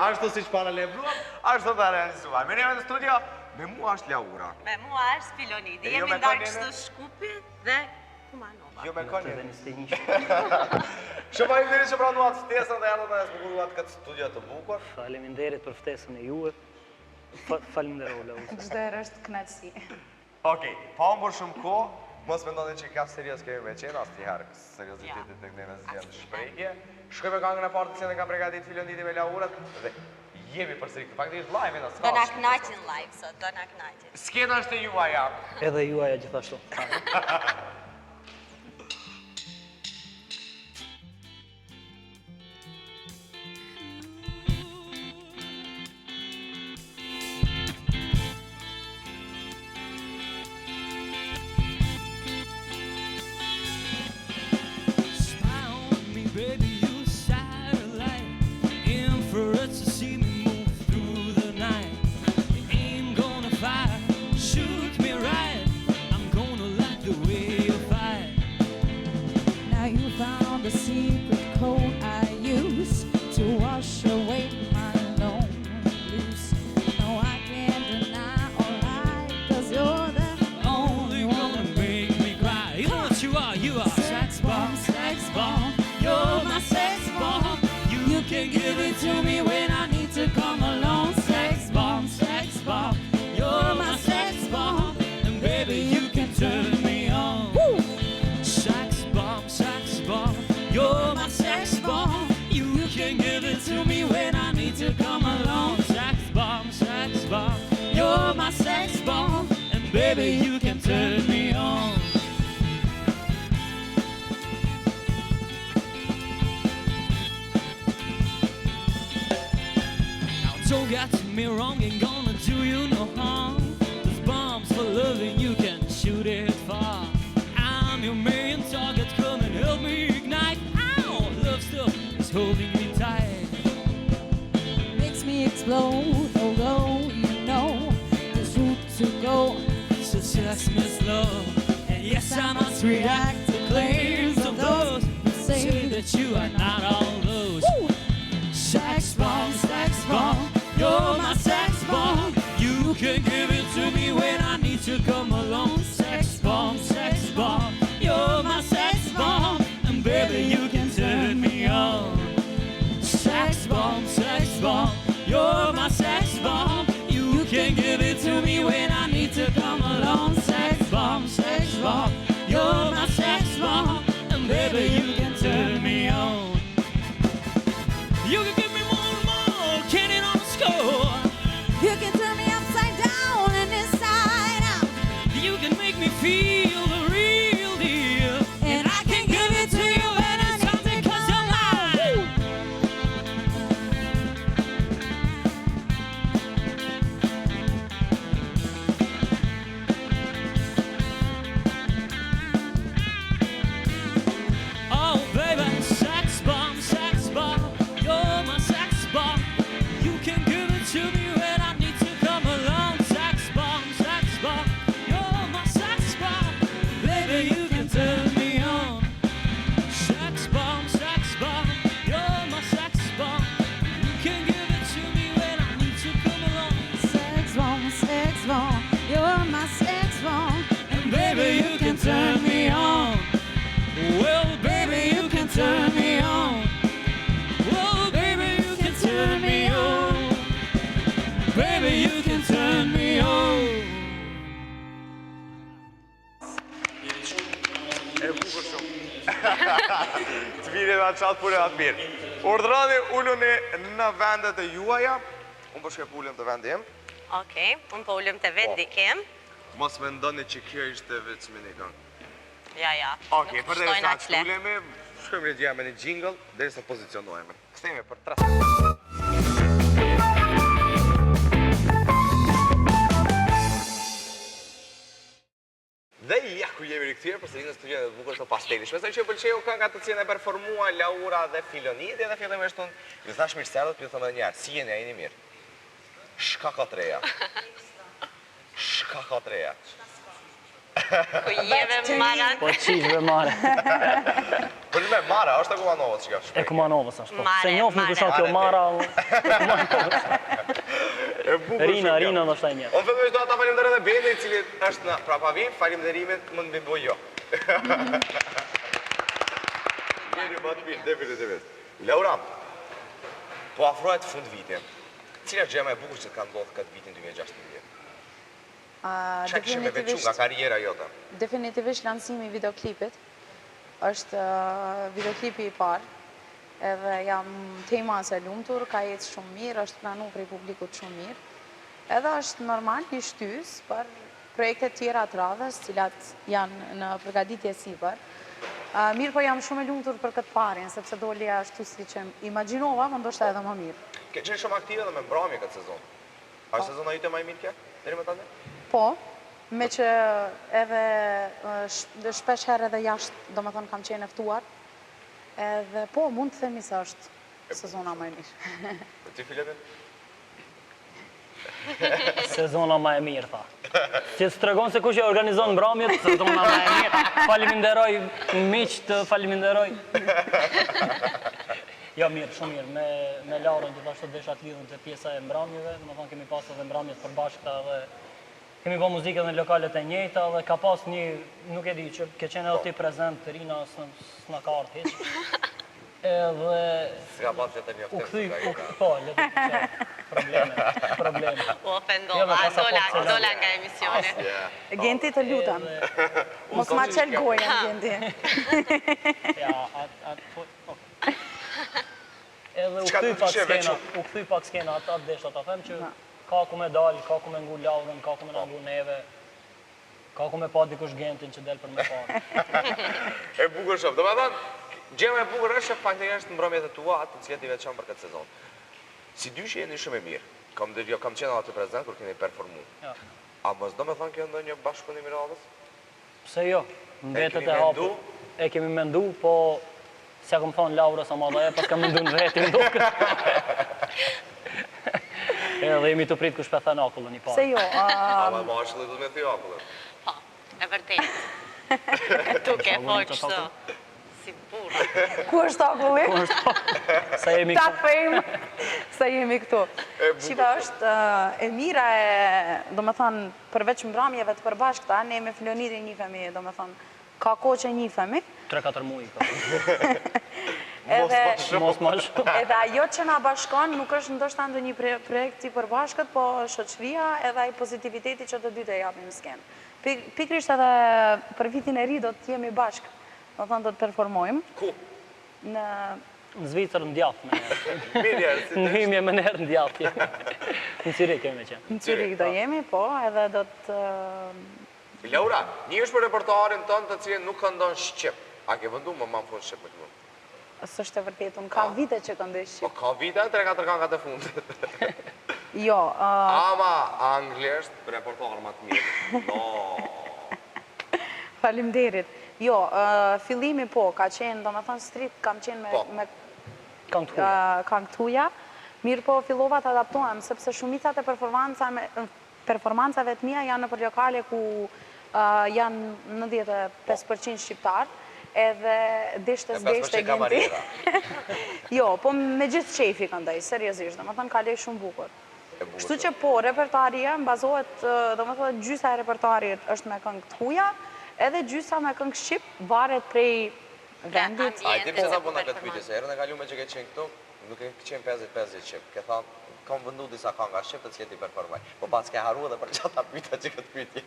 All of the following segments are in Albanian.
ashtu si që paralebruam, ashtu të realizuar. Me neve në studio, me mua është Laura. Me mua është Filonidi. Jemi ndarë kështu Shkupit dhe Kumanova. Jo me konin. Shumë faleminderit që pranuat ftesën dhe ardhët në zbukuruat këtë studio të bukur. Faleminderit për ftesën e juve. Faleminderit, Laura. Çdo herë është kënaqësi. Okej, pa unë shumë kohë, mos mendoni që ka serios kemi me qenë, asnjëherë seriozitetit të këtij zgjedhje shprehje. Shkojmë këngën e parë që ne ka përgatitur Filonidi me Laurën dhe jemi përsëri faktikisht live në Do na kënaqin live sot, do na kënaqin. Skena është e juaja. Edhe juaja gjithashtu. Don't get me wrong, ain't gonna do you no harm. There's bombs for loving, you can shoot it far. I'm your main target, come and help me ignite. Ow, love stuff is holding me tight. Makes me explode, although you know there's route to go. So just miss love, and yes I must react to claims of those who say that you are not all those. Sex bomb, you're my sex bomb. You can give it to me when I need to come along. Sex bomb, you're my sex bomb. And baby, you can turn me on. Sex bomb, you're my sex bomb. You can give it to me when I need to come along. Sex bomb, you're my sex bomb. And baby, you can turn me on. You can give me more, candy on the score. You can turn me upside down and inside out. You can make me feel the real deal. And I can give it to you anytime because you're mine. Oh baby, sex bomb, you're my sex bomb. You can give it to me when I need to come along. Sex bomb, you're my sex bomb. Baby, you can turn me on. Sex bomb, you're my sex bomb. You can give it to me when I need to come along. Sex bomb, you're my sex bomb. And baby, you can turn me on. Well, baby, you can turn me on. Well, baby, you can turn me on. Baby, you can turn me on. E bukur shumë. Të vini dhe atë qatë punë atë mirë. Urdhroni ulluni në vendet e juaja. Unë përshke pullëm të vendi jem. Okej, unë po ullëm të vendi kem. Mos me ndoni që kjo ishte veç me një këngë. Ja. Okej, për dhe sa të pullemi, shkojmë një gjia me një jingle, dhe sa pozicionojme. Këthejme për 3. Dhe ja, ku jemi rikëtyrë, përse një në studion e të bukur të pasteli. Shmesoj që pëlqeu kënga të cilën e performua Laura dhe Filonidi, dhe fillëm e shtunë, ju thash mirë serdët, ju thëmë dhe njerë, si jeni, a jeni mirë? Shka ka treja. Shka ka treja. Ku jeve marat. Po qishve mare. Për me Mara, është e Kumanovës që ka E shprej. Kumanovës është. Po. Mare, Se njof nuk është kjo Mara. E bukur Rina shumë kjo. do shtaj një. Unë fillimisht do ta falenderoj edhe Bendi, i cili është na prapavim, falimnderimet më të bëj jo. Njeri më të mirë, definitivisht. Laura, po afrohet fund viti. Cila është gjë më e bukur që të ka ndodhur këtë vitin 2016? Çka kishe me veçu nga karriera jote? Definitivisht lansimi i videoklipit është videoklipi i parë. Edhe jam tema e lumtur, ka jetë shumë mirë, është pranu prej publikut shumë mirë. Edhe është normal një shtys për projekte tjera të radhës, cilat janë në përgatitje sipër. Mirë po jam shumë e lumtur për këtë parin, sepse doli ashtu si që imagjinova, më ndoshta edhe më mirë. Ke qenë shumë aktive dhe me mbrëmje këtë sezon. A është sezona jote më e mirë kjo? Deri më tani? Po, me që edhe shpesh herë edhe jashtë, do më thonë kam qenë eftuar, edhe po, mund të themi se është sezona më e mirë. Për ti Filipe? Sezona ma e mirë, tha. Që së tregon se kush e organizon mbrëmjet, sezona ma e mirë. Faleminderoj miqt, faleminderoj. Jo, mirë, shumë mirë. Me Laurën gjithashtu desha të lidhën të pjesa e mbrëmjeve, do të thonë kemi pas edhe mbrëmjet përbashkëta dhe kemi bërë muzikë edhe në lokalet e njëjta dhe ka pas një, nuk e di, që ke qenë edhe ti prezent, Rina s'na ka ardhur hiç. Edhe S'ka pas që të u njoftim. kthy, po, le të thotë probleme. U ofendova, dola nga emisioni. Genti të lutem, mos ma qel gojën, Genti. Ja, edhe u kthy pak skena, ata desha ta them që ka ku me dal, ka ku me ngu Laurën, ka ku me na ngu neve, ka ku me pa dikush Gentin që del për me parë. E bukur shumë. Do me thënë, gjë më e bukur është që faktikisht mbrëmjet e tua atë të cilat i veçon për këtë sezon. Si dyshi jeni shumë e mirë. Kam qenë aty prezent kur keni performu. Ja. A mos do me thënë kjo ndonjë bashkëpunim i radhës? Pse jo, mbetet keni e hapur. E kemi mendu, po s'ja kom thonë Laura sa ma dhe e, pas kam mendu në vetin duke. Edhe jemi të prit kush pe thënë akullën i parë. Se jo, Ama ma është dhe du me thjo akullën. Po, e vërtet. Duke e po kështu. Si burë. ku është akulli? Sa jemi Ta këtu. fejmë se jemi këtu. Shiva është e mira e, do me thonë, përveç mbrëmjeve të përbashkëta, ne me Flonidin njifemi, do me thonë, ka kohë që njifemi. 3-4 muaj. Edhe Mos ma shumë. Edhe ajo që na bashkon nuk është ndoshta ndonjë projekt i përbashkët, po shoqëria edhe ai pozitiviteti që të dy të japim skenë. Pikrisht edhe për vitin e ri do të jemi bashkë. Do thonë do të performojmë. Ku? Në Në Zvicër në djath me Mirë, në hymje më nërë në djath. Në Cirik kemi me qenë. Cirik do jemi, po, edhe do të... Laura, një është për repertoarin tënë të cilin nuk këndon Shqip. A ke vëndu më në fund Shqip me këmu? Sështë e vërtet, unë ka vite që këndoj Po Shqip. ka vite 3-4 kankat e fundit. Jo, Ama anglisht, repertoar më të mirë. No. faleminderit. Jo, fillimi po, ka qenë, do me thonë street, kam qenë me Kanë të huja. këngëtuja. Mirë po, fillova të adaptohem, sepse shumicat e performancave të mia janë në për lokale ku janë 95% shqiptar, edhe deshte s'deshte 5% Genti. kamarera. Jo, po me gjithë qefi këndaj, seriozisht, do me thënë ka lej shumë bukur. Kështu që po, repertoaria më bazohet, do me thënë gjysa e repertoarit është me këngë të huja, edhe gjysa me këngë shqip, varet prej vendit. A i ti pëse sa bëna këtë pyetje, se herën e kalume që ke qenë këtu, nuk e qenë 50-50 Shqip. Ke thonë, kam vëndu disa kanga Shqip të cilët i performaj. Po pas ke haru edhe për qata pyta që këtë pyetje.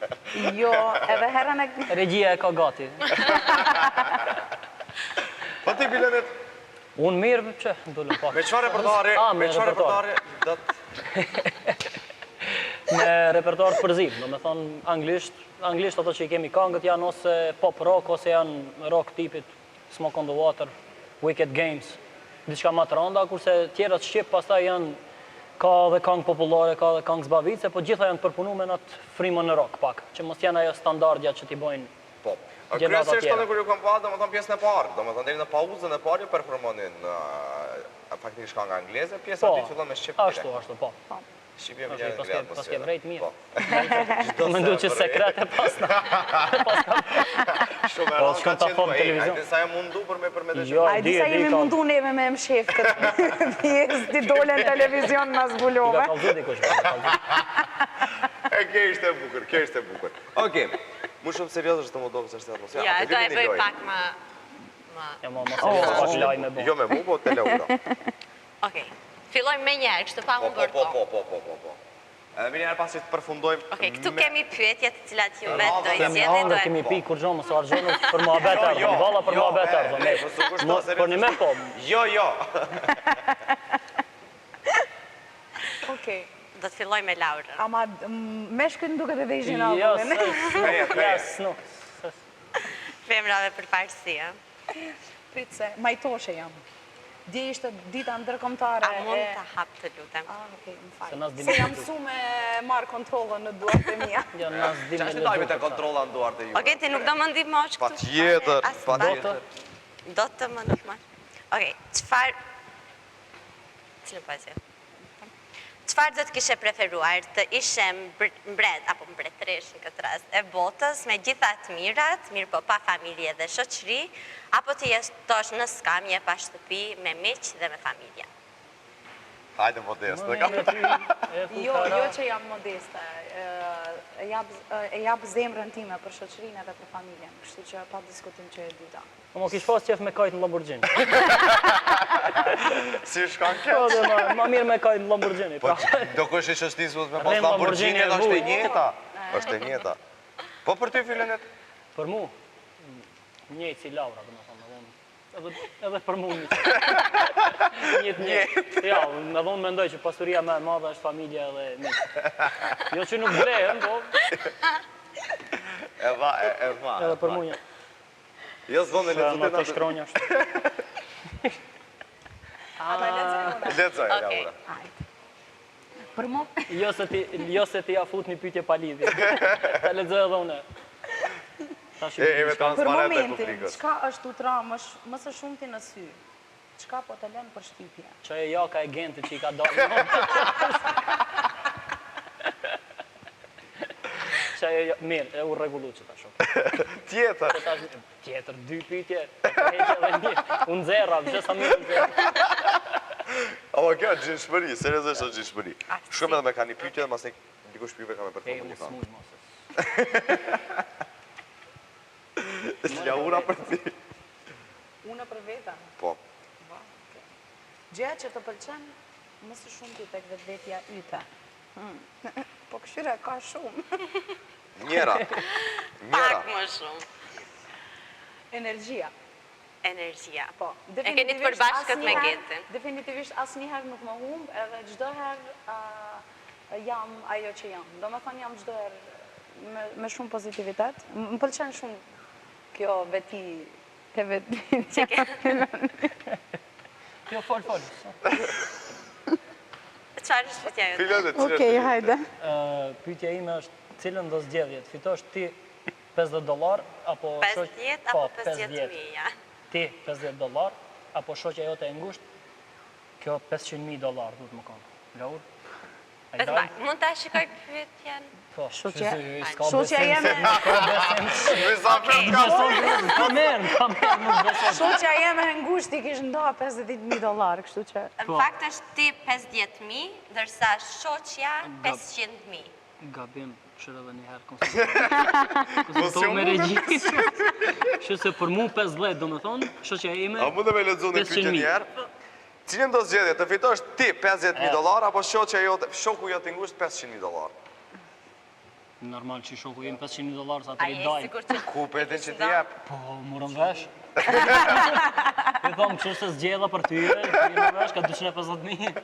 Jo, edhe herën e... Regjia e ka gati. Po ti bilenet, Unë mirë, që ndullëm pak. me qëfar repertoari, me qëfar repertoari, do të... Me repertoar përzim, do me thonë anglisht ato që i kemi këngët janë ose pop rock, ose janë rock tipit Smoke on the Water, Wicked Games, diçka ma të randa, kurse tjerat shqip pastaj janë, ka dhe këngë popullore, ka dhe këngë zbavice, po gjitha janë përpunu me natë frimën në rock pak, që mos janë ajo standardja që t'i bojnë. Po. Gjenata Kryesisht tjera. tonë kur ju kam pa, do më thonë pjesën e parë, do më thonë deri në pauzën e parë ju performonin faktikisht kënga angleze, pjesa dytë fillon me shqip. Ashtu, po. Shqipje më njërë ngre Pas ke vrejt mirë. Po. Më ndu që sekret e pasna. Shumë e Po, rrallë s'kam ka ta qenë fam po, televizion. sa e mundu për me përmete Jo, A di sa jemi mundu neve me më shef këtë pjesë ti dole në televizion ma zbulove. Ka kalzu dikush. Kjo ishte e bukur, kjo ishte e bukur. Okej, mu shumë serios është të më do pësë është atmosfera. Ja, do e bëj pak më... Ja, ma serios pak laj me bo. Jo me mu, po te Laura. Okej, fillojmë me njerë, kështë pa unë bërto. Po. Edhe njerë pasi të përfundojmë... Okej, këtu kemi pyetjet të cilat ju vetë do i Kemi zjedhe, angër, kemi pi kur gjonë, mësë argjonë, për mua betar, valla për mua betar. Për një me po. Jo. Okej. Do të filloj me Laura. Ama me shkën duket edhe ishin Jo, albumin. s'nuk. Femrave për parësia. Prit se, majtoshe jam. Dje ishte dita ndërkombëtare. A mund të hap të lutem? Okej, më Se falë. nas dim Se jam mësu me marë kontrolën në duart e mia. Ja, nas dim Qa është të dajme të kontrola në duart e ju? Okej, ti nuk do më ndihmosh këtu? Patjetër, As patjetër. Do të më ndihmosh. Okej, çfarë do të kishe preferuar të ishe mbret apo mbretëresh në këtë rast e botës me gjitha të mirat, mirë po pa familje dhe shoqëri, apo të jetosh në skamje pa shtëpi me miq dhe me familje? Hajde modest, Jo që jam modeste. E jap zemrën time për shoqërinë edhe për familjen, kështu që pa diskutim që e dyta. Mo kish pas qef me kajt në Lamborghini. Si shkan kjo? Po, dhe ma mirë me kajt në Lamborghini. Po, do kush i shështisë me pas Rem Lamborghini Lamborghini edhe e është e vuj. njëta. është e njëta. Po për ty filenet? Për mu, njëjtë si Laura, dhe më thonë, edhe për mu njëtë. Ja, me dhonë mendoj që pasuria me madhe është familja edhe miqë. Jo që nuk blehen, po, E va. edhe për mu një. Jo s'dojnë Që në në të shkronja është. Ata lexojnë. Lexoj, Okej. Laura. Për mu, Jo se ti ja fut një pyetje pa lidhje. Ta lexoj edhe unë. Tash E me për transparente momentin, publikës. çka është utra më së shumti në sy? Çka po të lën për shtypje? që e jaka e gente që i ka dalë. Që e mirë, e u rregullu që ta shoh. Tjetër. Tjetër, dy pyetje, unë zerra, që sa mirë unë zerra. Apo kjo është gjinshmëri, seriozisht është gjinshmëri. Shumë edhe me ka një pyetje dhe mas dikush pyve ka me E, përfundu një unë kanë. smuj mos. Laura për ti. Unë për veta. Po. Gjëja që të pëlqen më së shumti tek vetvetja yte. Po këshyre ka shumë. Njera. Pak më shumë. Energjia. Energjia. Po, E keni të përbashkët me asnjëherë- Getin. Definitivisht asnjëherë nuk më humb, edhe çdo herë jam ajo që jam. Domethënë jam çdo herë me shumë pozitivitet. Më pëlqen shumë kjo veti e veti. Jo, fol. Çfarë është pyetja jote? Filet e cilët. hajde. Pyetja ime është, cilën do zgjedhjet? Fitosh ti $50 apo 50 apo 50.000, ja. Ti $50 apo shoqja jote e ngushtë? Kjo $500.000 duhet më kanë. Laur? Ai dal? Mund ta shikoj pyetjen? Po, Shoqja- s'ka Shoqja besim jeme, Ka merë, nuk besoj. shoqja jeme e ngushtë i kish nda $50.000, kështu që Në fakt është ti 50.000, ndërsa shoqja 500.000. Gabim, shërë edhe njëherë konsultohu me regjisë. Që se për mu 50, do me thonë, shoqja ime... A mund të me lexu në pyetje 500.000. njerë? Cilën do zgjedhje, të fitosh ti $50.000 apo shoku jote i ngushtë $500.000? Normal që shoku im $500.000 sa të A je rridaj. sigur që... Ku petin që ti jep? Po, murën vesh. Ti thomë që se zgjedha për tyre, ti më vesh, ka 250.000.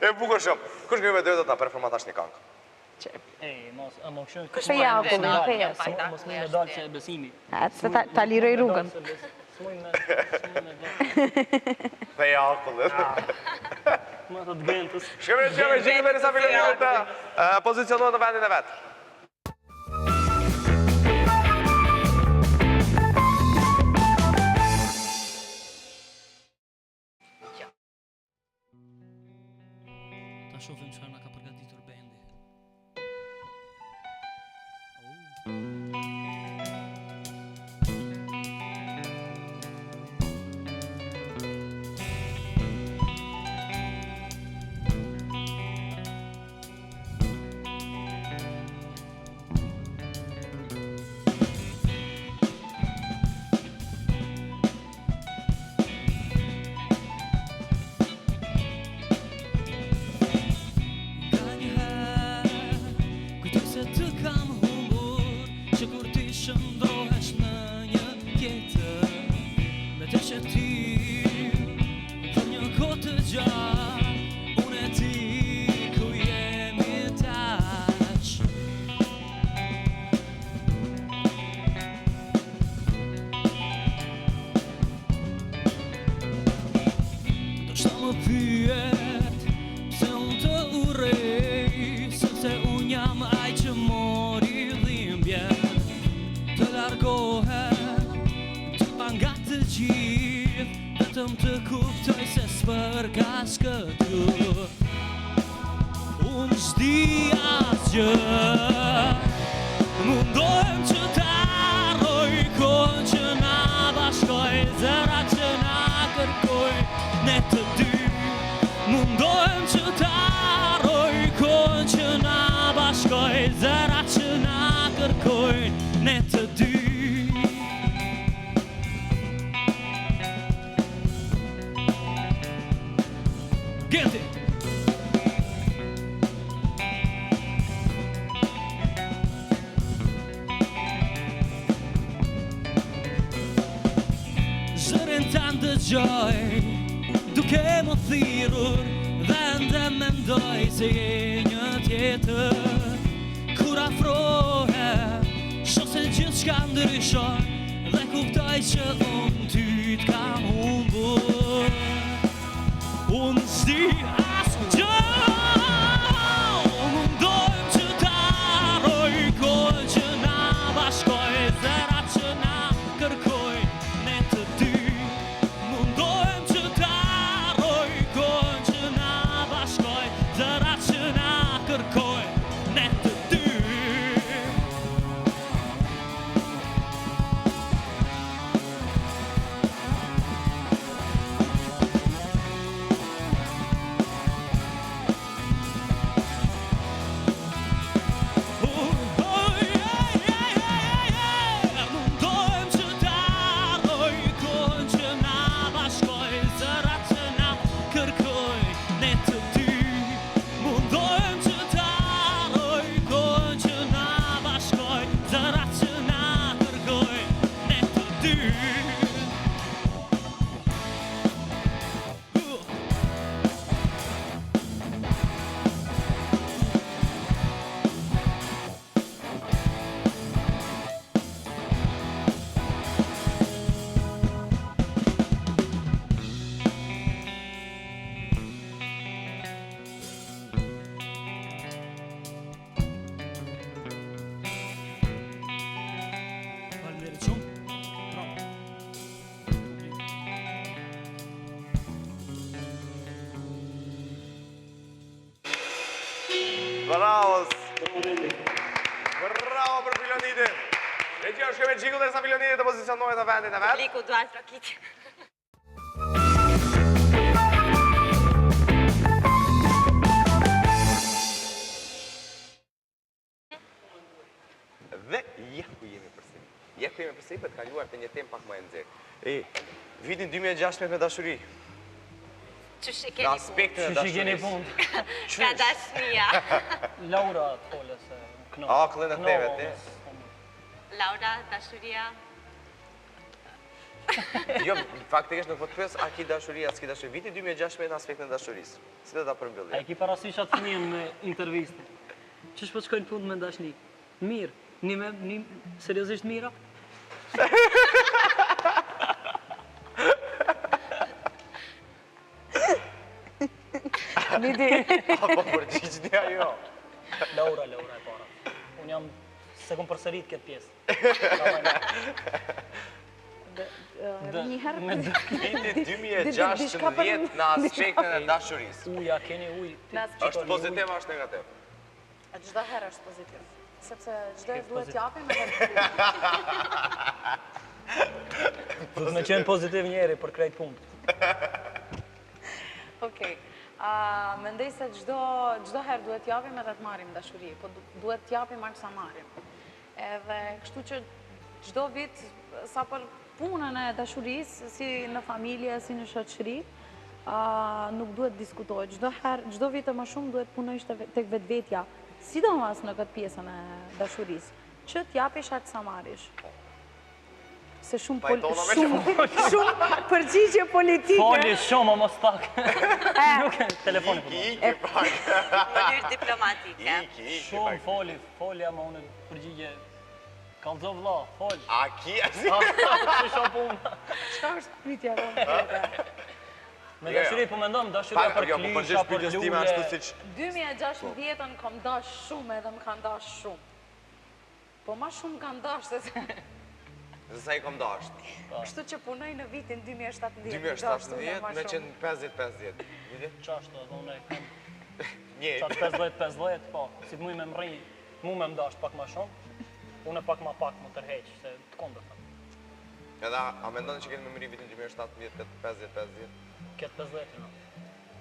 E bukur shumë. Kush nga me drejtë ta performantash një këngë? Ej, mos, a më këshu... Pe ja, po, pe ja. Mos më me dalë që e besimi. Ta liroj rrugën. S'muj me dalë. Pe ja, akullet. Më të të gentës. Shkëve, që me risa filonit të pozicionuar në vendin e vetë. Ta shohim çfarë na ka përgatitur bendi. Vetëm të kuptoj se s'përkas këtu Unë s'di asgjë Mundohem që t'arroj kohën që na bashkoj Zërat që na kërkoj ne të dy Mundohem që t'arroj kohën që na bashkoj Zërat që na kërkoj ne të dy Guilty. Zërin ta ndëgjoj, duke më thirrur dhe ende mendoj se je një tjetër. Kur afrohem, shoh se gjithçka ndryshon dhe kuptoj që unë ty t'kam humbur. Unë s'di asgjë Mundohem që t'arroj kohën që na bashkoj Zërat që na kërkoj ne të dy Mundohem që t'arroj kohën që na bashkoj Zërat që na kërkoj ne të dy Bravo! Bravo për Filonitin! E që është me gjikull dhe sa Filonitin të pozicionohet në vendin e vetë. Publiku duan trokit. Dhe jeku jemi përsëri. Jeku jemi përsëri për të kaluar të një temë pak më e nxehtë. Vitin 2016 me dashuri. Qysh e Në keni punë? aspektin e Qysh i keni dashurisë. punë? Ka dashnia. Laura t'fole se këno. Akllën e theve ti. Laura, dashuria. Jo, faktikisht nuk po të pyes a ki dashuri, a s'ki dashuri. Viti 2016 në aspektin e dashurisë. Si do ta A përmbylli? i ki parasysh atë fëmijën me intervistë. Qysh po të shkojnë punë me dashni? Mirë. Një seriozisht mira? Një di. Apo përgjigj ajo. Laura e para. Unë jam se kom përsërit këtë pjesë. Një herë. Viti 2016 në aspektin e dashurisë. Uja, keni uj. Është pozitiv, është negativ? Çdo herë është pozitiv. Sepse çdo herë duhet t'japim Duhet me qenë pozitiv njeri për krejt punkt. Okej. Mendoj se çdo herë duhet t'japim edhe të marrim dashuri, po duhet t'japim aq sa marrim. Edhe kështu që çdo vit sa për punën e dashurisë, si në familje, si në shoqëri, nuk duhet diskutohet. Çdo vit më shumë duhet punojsh tek vetvetja, sidomos në këtë pjesën e dashurisë, që t'japish aq sa marrish. Se shumë përgjigje politike. Foli shumë, mos pak. Nuk e telefoni për Iki pak. Mënyrë diplomatike. Shumë foli ama unë përgjigje. Kallzo vlla, fol. A ki? Si shumë punë. Çka është pyetja Me dashuri po mendom, dashuria për klisha, për lule. 2016-ën kom dash shumë edhe më kanë dash shumë. Po ma shumë kanë dash se... Dhe sa i kom dasht? Kështu që punoj në vitin 2017. 2017 me qenë 50-50. Qa është të unë e kam... Një. Qatë 50-50, po. Si të muj me më rri, mu me më dasht pak ma shumë, unë pak ma pak më tërheq, se të kondër thëmë. Edhe, a me ndonë që keni me mëri vitin 2017 këtë 50-50? Këtë 50, no.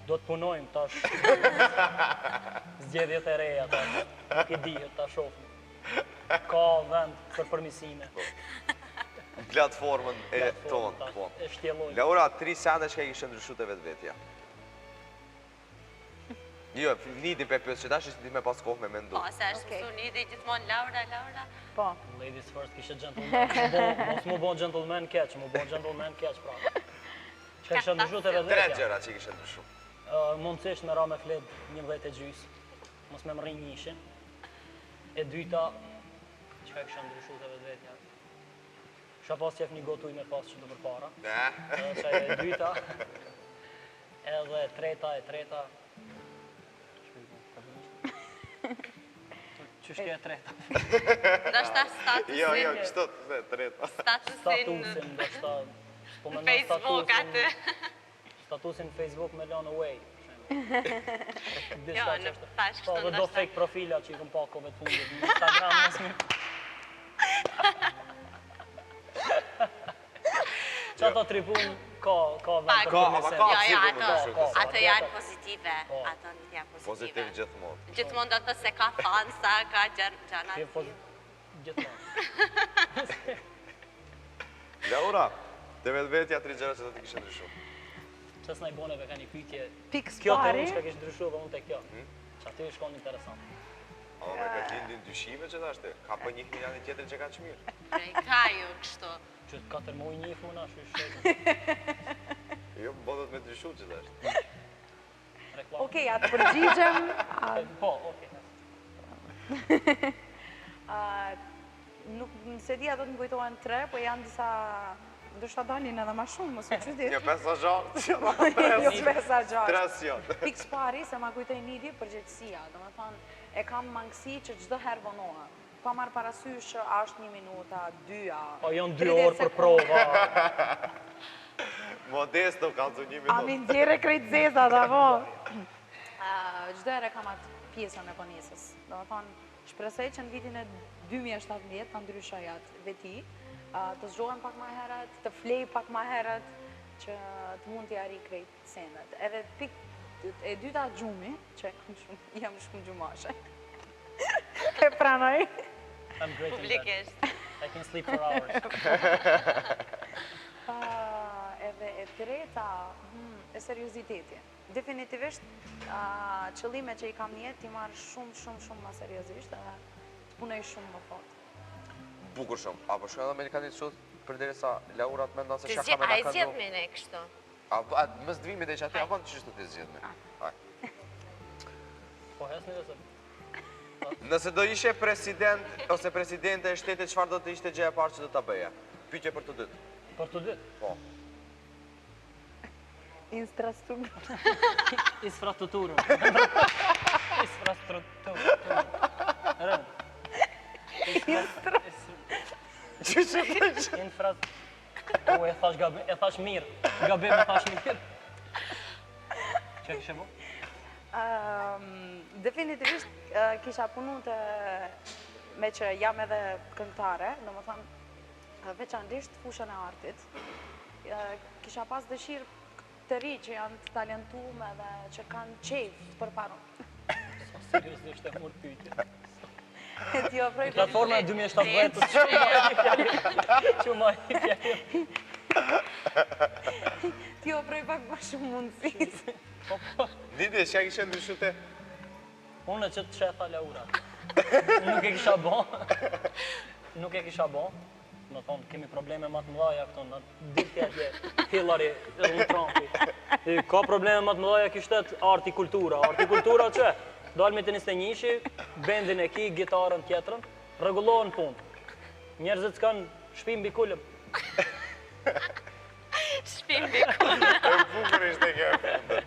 Do të punojmë tash... Zgjedhjet e reja, tash. Nuk i dihet, ta shofëm. Ka vend për përmisime. Platformën e tonë, po. E shtjellojmë. Laura, 3 sende që ka kishë ndryshu të vetvetja. Jo, nidi pe pjës që tash ishtë me pas kohë me mendu. Po, se është mësu nidi gjithmonë Laura. Po. Ladies first kishe gentleman. Mos mu bon gentleman catch, mu bon gentleman catch, pra. Që ka kishë ndryshu të 3 vetvetja? gjëra që kishë ndryshu. Mundësisht me ra me flet 11 e gjys. Mos me më rri njëshin. E dyta, që ka kishë ndryshu të vetvetja? Kisha pas qef një gotuj me pas që të për para. Që e dyta. Edhe treta. Qështë e treta? Do shta statusin. Jo, kështu të treta. Statusin do shta... në Facebook atë. Statusin Facebook me lon away. Jo, në tash kështu Dhe do fake profila që i këm pakove të fundit në Instagram nësmi. Që ato tri punë ka vend për përmesen. Ato janë pozitive. Ato janë Pozitiv pozitive. gjithmonë. Gjithmonë do të se ka fansa, ka gjana të Gjithmonë. Laura, të vetvetja 3 gjëra që do të kishë ndryshu. Qësë na i boneve ka një pytje. Pikës Kjo të pari. unë që ka kishë ndryshu dhe unë të kjo. Që aty shkon interesant. A me ka lindin dyshime që dashte? Ka për një njani tjetër që ka që mirë. prej kaju kështu. Që 4 muaj njëf më nash shqetë. Jo, më bodot me ndryshu që dashte. Okej, atë përgjigjem. Po, okej. Nuk se di ato të më kujtohen 3, po janë disa... Ndështë dalin edhe ma shumë, mos u qytet. Jo, 5 a gjatë. Jo, 5 a gjatë. 3 janë. Pikës pari se ma kujtoj nidi përgjegjësia. Do me thonë, e kam mangësi që çdo herë vonoha. Pa marrë parasysh që është 1 minuta, 2-a. Po janë 2 orë për prova. Modesto, kalzu 1 A minutë. mi ndjere krejt zeza, da po. Çdo herë kam atë pjesën e vonesës. Do me thonë, shpresoj që në vitin e 2017 ta ndryshoj atë veti, të zgjohem pak ma herët, të flej pak ma herët, që të mund t'i arri krejt sendet. Edhe e dyta gjumi, që jam shumë gjumashe. E pranoj. I'm great in bed. Publikisht. I can sleep for hours. Edhe e treta, e serioziteti. Definitivisht, qëllime që i kam në jetë, ti marrë shumë ma seriozisht, edhe të punoj shumë më fort. Bukur shumë. Apo shkoj edhe me një kandidatur për derisa Laura të mendon se Të çka ka me a i na zjedh këndu. me ne kështu. A mos dvimit e që aty apo çështë të zgjedh me. Po hesni dhe se... Nëse do ishe president ose presidente e shtetit, çfarë do të ishte gjëja e parë që do ta bëje? Pyetje për të dytë. Për të dytë? Po. Infrastrukturën. e thash mirë. Gabim e thash mirë. Çe kishe bu? Definitivisht kisha punu me që jam edhe këngëtare, domethënë veçanërisht fushën e artit. Kisha pas dëshirë të ri që janë të talentuar dhe që kanë qejf të përparon. Seriozisht e mor pyetje. Ti ofroj Platforma e 2017 që më i fjalë. Ti ofroj pak më shumë mundësi. Didi, çka kishe ndryshu ti? Unë që të shefa Laura. Nuk e kisha bo. Nuk e kisha bo. Në thonë, kemi probleme më të mëdhaja këto, në dilti atje, Hillary, Trumpi. Ka probleme më të mëdhaja kishtet arti kultura. Arti kultura që? Dalmi të 21-shi, bendin e ki, gitarën tjetërën, rregullohen punë. Njerëzit s'kan shpim mbi kulëm. Shpim mbi kulëm. E bukur ishte kjo e fundit.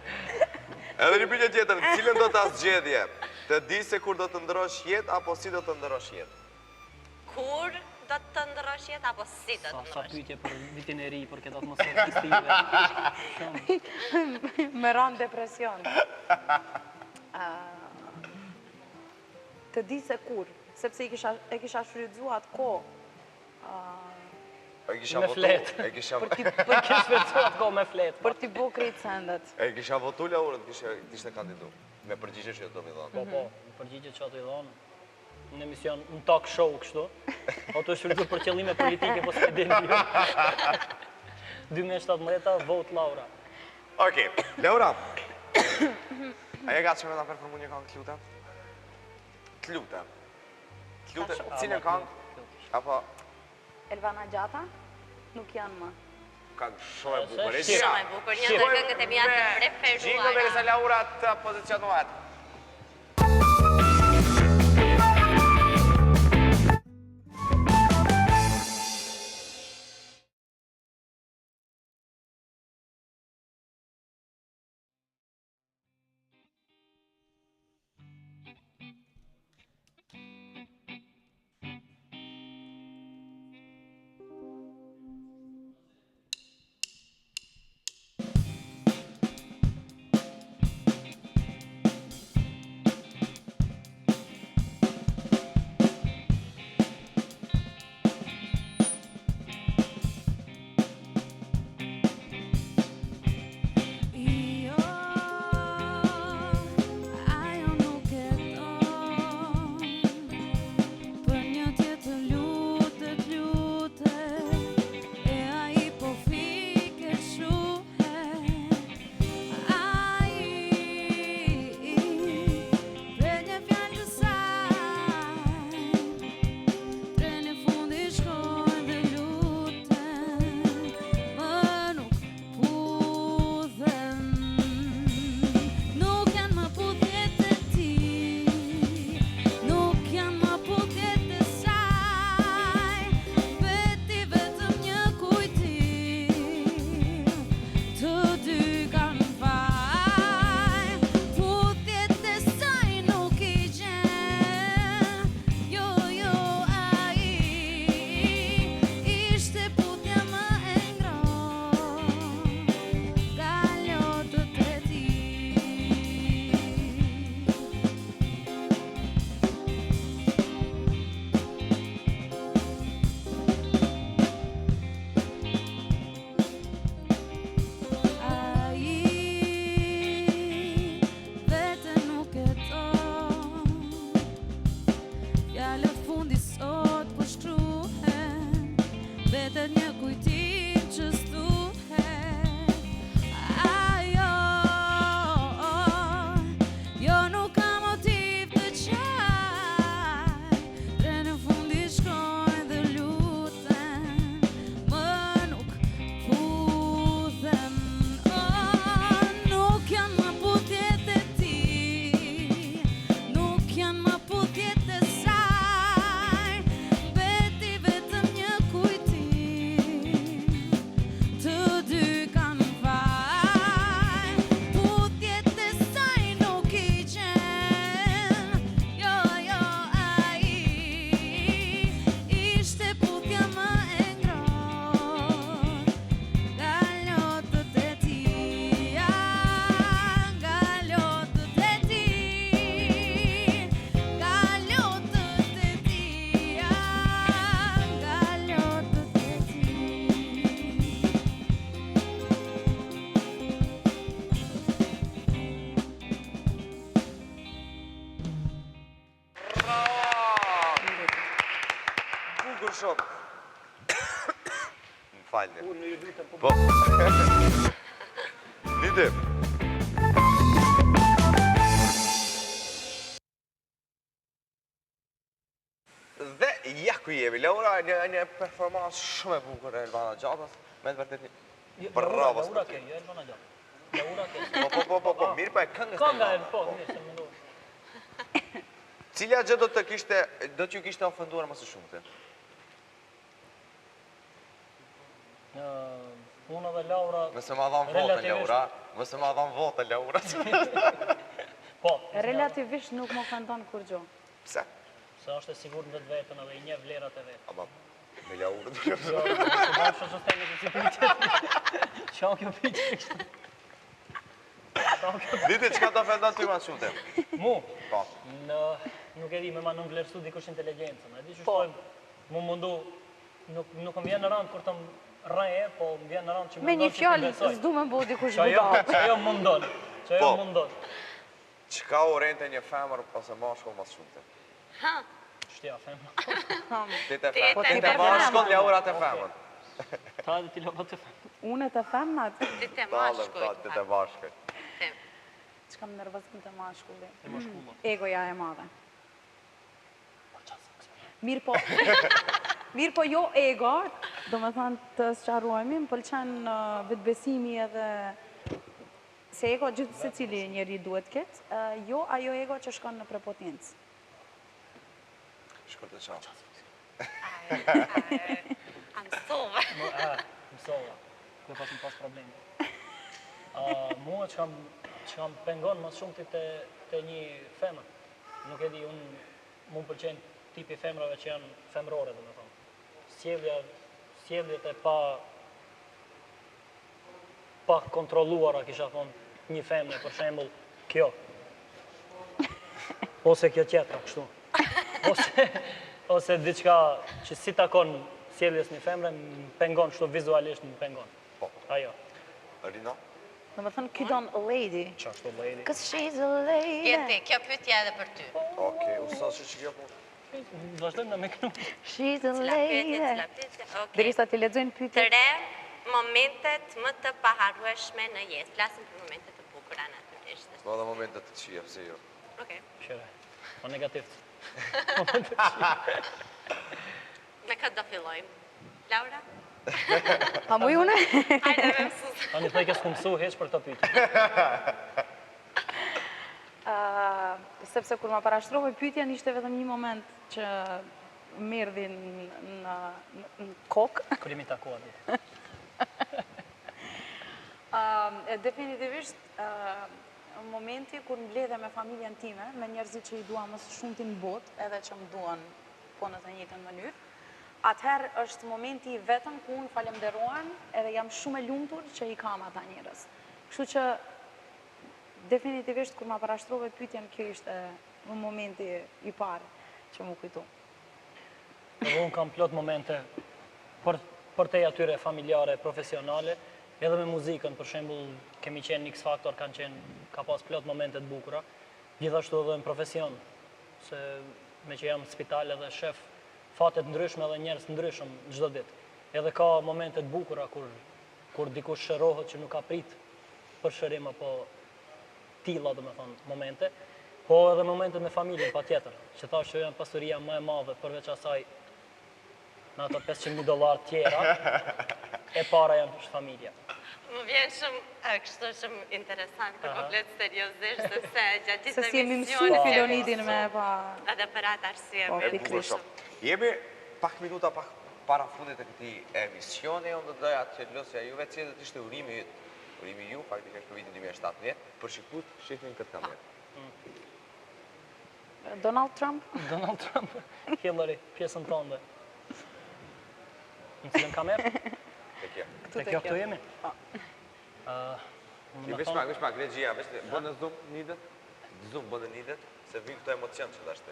Edhe një pyetje tjetër, cilën do ta zgjedhje? Të di se kur do të ndrosh jetë apo si do të ndrosh jetë? Kur do të ndrosh jetë apo si do të Sa ndrosh? pyetje për vitin e ri, për këtë atmosferë festive. Me ranë depresion. Të di se kur, sepse e kisha shfrytzuar atë kohë E kisha Me votu, fletë. e kisha Për kish vetuat ko me fletë. për t'i bu krejt sendet. e kisha votu Laurën, kishte kandidu. Me përgjigje që do mi dhënë. Po, përgjigje që ato i dhonë. Në emision, në talk show kështu. Ato shfrytzu për qëllime politike, po s'ke din ju. 2017, vote Laura. Okej, Laura. A je gatshme ta performu një këngë, të lutem? Të lutem. Të lutem, cilën këngë? Apo Elvana Gjata, nuk janë më. këngë shumë e bukur. E Shqip. gjia. Shumë e bukur, një nga këngët e mia të Jingle derisa preferuara. Laura të pozicionohet. shumë. Më falni. Unë ju lutem po. Po. Lidi. Dhe ja ku jemi, Laura, një performancë shumë e bukur e Elvana Gjatës. Me të vërtet një... Bravo, Laura ke, jo Elvana Gjatë. Laura ke. Po, mirë pa e këngës të Kënga e Elvana. po, mirë, se më Cila gjë do t'ju kishte ofenduar më së shumti? Unë dhe Laura... Mëse ma dhanë vote, Laura. Mëse ma dhanë vote, Laura. Po. Relativisht nuk më ofendon kur gjo. Pse? Se është e sigur në vetë vetën edhe i një vlerat e vetë. Ama, me Laura. Jo, se bashkë është të një si pyqet. Qa kjo pyqet? Dite, qka të ofendon ty ma shumti? Mu? Po. Nuk e di, me ma në vlerësu dikush inteligencën. E di që shtojmë, mu mundu, nuk më vjen në randë kur të më rreje, po më vjen në randë që Me një fjallë, s'du me bo dikush budal. Që jo mundon, Qka urente një femër ose mashkull më shumti? Shtja, femër. Tete mashkull, Laura të femër. Ta edhe ti lopat të femër. Unë të femnat, Tete Talëm, mashkujt. tete mashkull. që kam nervozim të mashkulli. E mashkullon. Egoja e madhe. Mirë po jo ego, do me thënë të sqaruemi, më pëlqen vetbesimi edhe se ego gjithë se cili njeri duhet ketë, jo ajo ego që shkon në prepotencë. Shkur të qanë. A mësove. Mësova. Kërë pas më pas probleme. Mua që kam pengon më shumë të një femër. Nuk e di, unë mu pëlqen tipi femrave që janë femrore, dhe me thonë. Sjelljet e pa kontrolluara, kisha thonë, një femre, për shembull, kjo. Ose kjo tjetra, kështu. Ose diçka që si takon sjelljes një femre, më pengon kështu vizualisht, më pengon. Po. Ajo. Rina? Do me thënë, kidon a lady. Qa kështu lady? Cause she's a lady. Jeti, kjo pytja edhe për ty. Oke, usa që kjo po. Vazhdojmë në me kënu. She's a Cila pytje, lady. cila pytje. Okej. Derisa ti lexojnë Të pyetjet. re, momentet më të paharrueshme në jetë. Flasim për momentet të bukura natyrisht. Po dhe momentet të qia, pse jo. Okej. Shere, po negativt. Me këtë do fillojmë. Laura? A mu june? Hajde me mësus. Ani thaj ke s'ku mësu heq për të pyetje. Sepse kur ma parashtrove pyetjen, ishte vetëm një moment që merdhi në kokë. Kur jemi takuar ditë. Definitivisht, momenti kur mbledhe me familjen time, me njerëzit që i dua më së shumti në botë, edhe që më duan po në të njëjtën mënyrë, atëherë është momenti vetëm ku unë falemderohen edhe jam shumë e lumtur që i kam ata njerëz. Kështu që definitivisht kur ma parashtrove pyetjen, kjo ishte në momenti i parë që mu kujtu. Edhe unë kam plot momente për te atyre familjare, profesionale, edhe me muzikën, për shembull, kemi qenë X Factor, ka pas plot momente të bukura, gjithashtu edhe në profesion, se me që jam në spital edhe shef fatet ndryshme edhe njerëz ndryshëm çdo ditë. Edhe ka momente të bukura kur dikush shërohet që nuk ka prit për shërim apo tilla, domethënë, momente, po edhe momentet me familjen patjetër, që thash që janë pasuria më e madhe përveç asaj në ato $500,000 tjera, e para janë familja. Më vjen shumë kështu shumë interesant, kur po flet seriozisht, sepse gjatë Se gjithë si jemi mësuar emisionit Filonidin me pa... edhe për atë arsye. Po, E bukur shumë. Jemi pak minuta para fundit të këtij emisioni, unë do doja të losja juve cilët ishte urimi yt. Urimi ju, faktikisht për vitin 2017, për shikut shifnin këtë kamerë. Donald Trump? Donald Trump, Hillary, pjesën tënde. Në cilën kamerë? Te kjo. Te kjo këtu jemi? Vesh pak, regjia, bënë zoom nidet? Zoom bënë nidet, se vijnë këto emocion që dashte.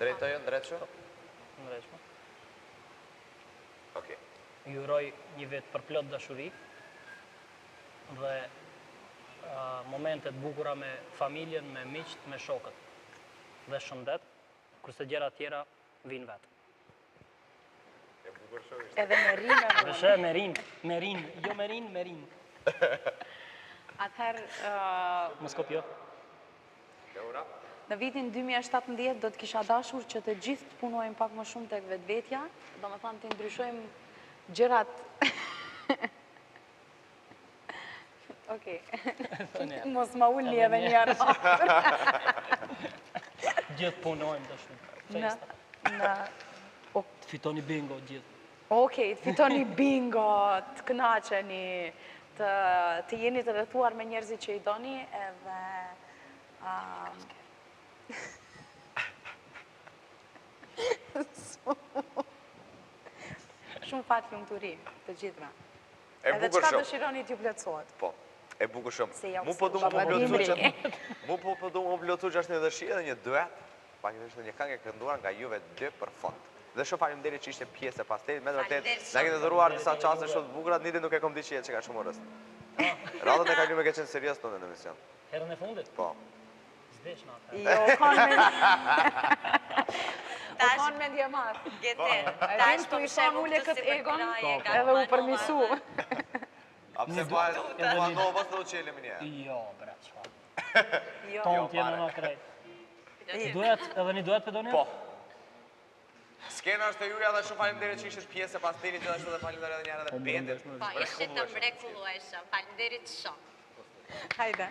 Drejtojën, drejtë Në rregjme. Okej. Ju uroj një vit për plot dashuri dhe momentet bukura me familjen, me miqt, me shokët dhe shëndet, kurse gjëra tjera vinë vetë. Edhe me rime. Beshe Merin, jo Merin. Atëherë, Mos kopjo. në vitin 2017 do të kisha dashur që të gjithë të punojmë pak më shumë tek vetvetja, do me thanë të ndryshojmë gjërat. Okej. Mos ma ulli edhe njerë. Gjithë punojmë të shumë. Në Të fitoni bingo gjithë. Okej, të fitoni bingo, të kënaqeni, të jeni të rrethuar me njerëzit që i doni, edhe shumë fat lumturi të gjithëve. Edhe çka dëshironi t'ju plotësohet. Po, e bukur shumë. Mu po du Baba më Dimri. plotësu që është një dëshirë dhe një duet, pakisht një këngë e kënduar nga juve dy për fond. Dhe shumë faleminderit që ishte pjesë e pastelit, me të vërtet, na keni dhuruar disa çaste shumë të bukura, niti nuk e kom di që ka shumë orës. Radhët e kalume ke qenë serios tonë në emision. Herën e fundit? Po. Zdesh në atë. Jo, kanë mendje marë. Gete, Tash tu i thonë ule këtë egon, edhe u përmisu. A pse po andovës të u qelim një? Jo, bre, çfarë. Jo. Tonë t'jenë në krejt. Duet, edhe një duet pëdoni? Po. Skena është e juja dhe shumë faleminderit që ishte pjesë e pastelit, gjithashtu dhe faleminderit edhe njerë dhe bendit. Po, ishte të mrekullueshëm. Faleminderit shumë. Hajde.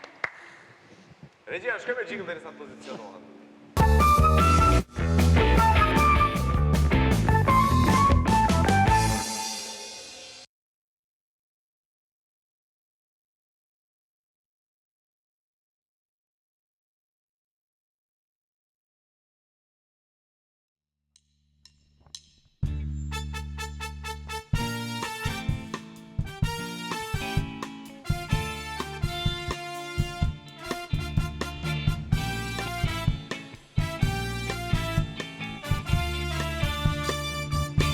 Regjia, shkoj me gjikën dhe risa të pozicionohet.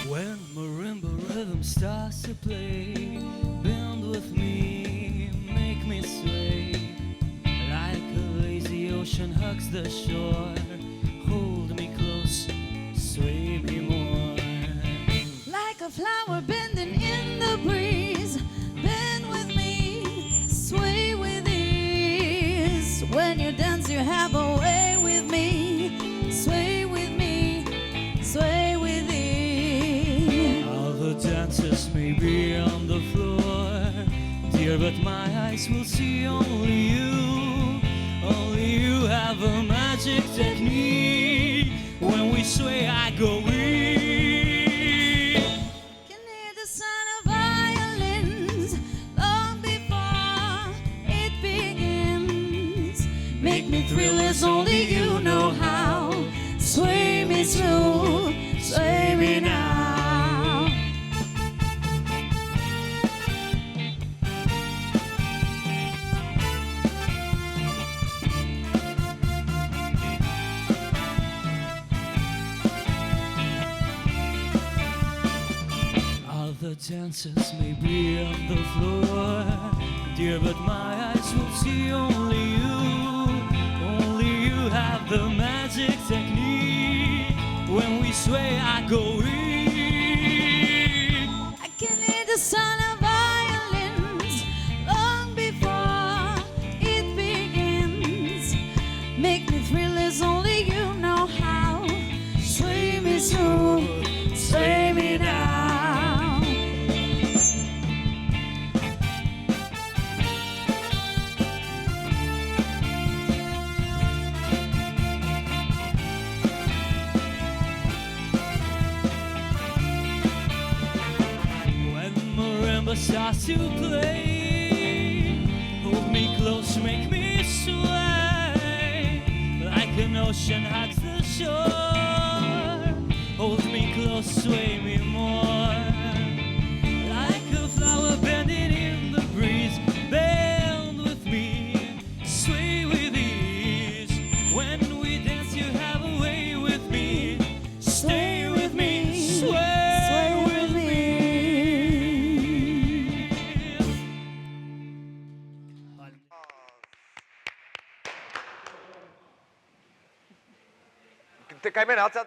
When marimba rhythm starts to play, bend with me, make me sway. Like a lazy ocean hugs the shore, hold me close, sway me more. Like a flower bending in the breeze, bend with me, sway with ease. When you dance, you have a way with me, sway with me, sway with ease. Other dancers may be on the floor, dear, but my eyes will see only you. Only you have a magic technique. When we sway, I go weak. Can hear the sound of violins long before it begins. Make me thrill as only you know how. Sway me through, sway me now. Other dancers may be on the floor, dear, but my eyes will see only you. Only you have the magic technique. When we sway, I go weak. I can hear the sound of violins long before it begins. Make me thrill as only you know how. Sway me through, sway me down. When marimba starts to play, hold me close, make me sway. Like an ocean hugs the shore, hold me close, sway me more. Like a flower bending in the breeze, bend with me, sway with ease. When we dance, you have a way with me. Stay with me, sway with me. Kajmene, atë